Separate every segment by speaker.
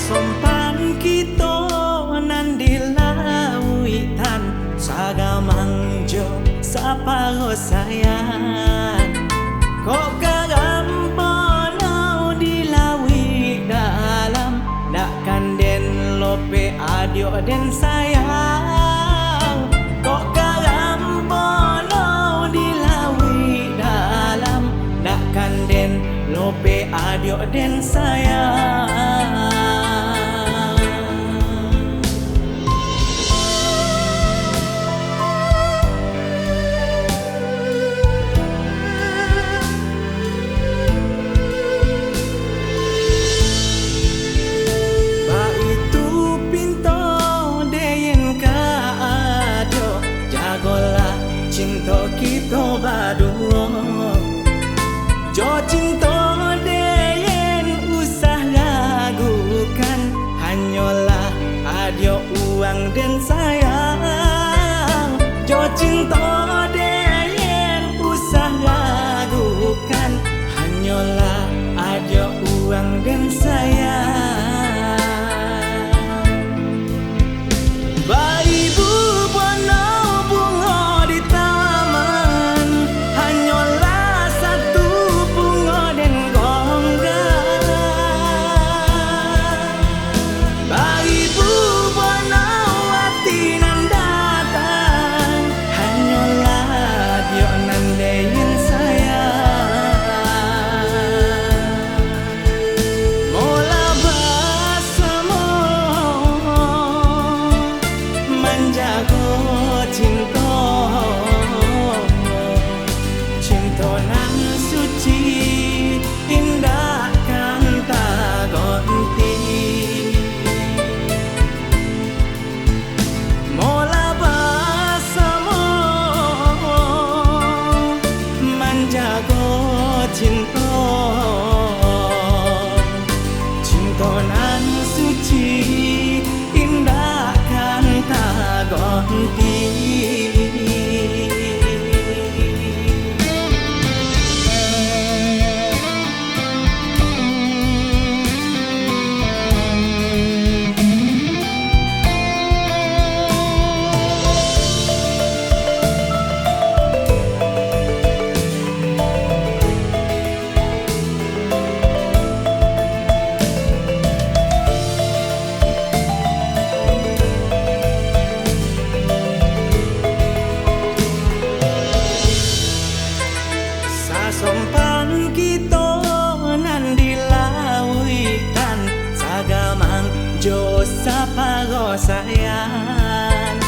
Speaker 1: Sasompan kita nan dilawitan sagamangjo saparo sayang kok kagampono dilawi dalam dak kanden lope adio den sayang kok kagampono dilawi dalam dak kanden lope adio den sayang. Cinta kita berdua jo cinta deyen usah ragukan hanyalah adio uang dan sayang jo cinta deyen usah ragukan hanyalah adio uang dan sayang. Cinta nan suci indah kan tak ganti. Sasompan kita nan dilawikan sagamang jo saparo sayang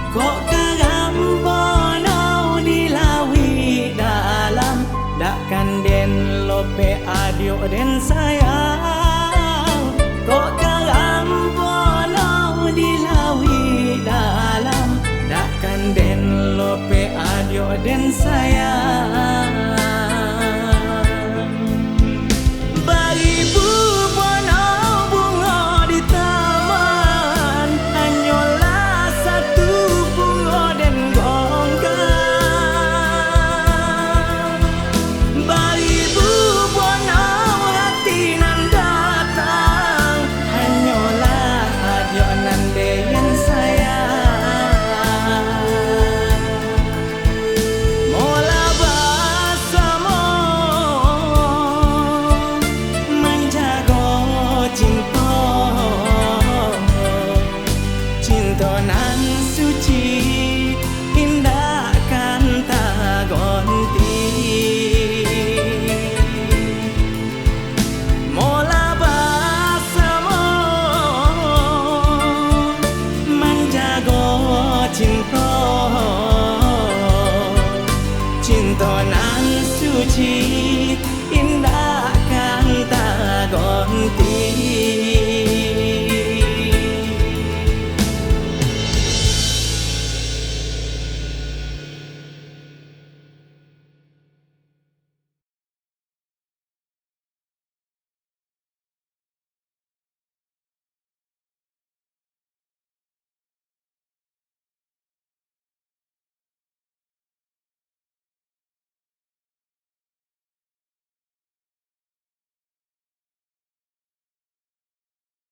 Speaker 1: kok kagampono dilawi dalam dak kanden lope adio den sayang kok kagampono dilawi dalam dak kanden lope adio den sayang.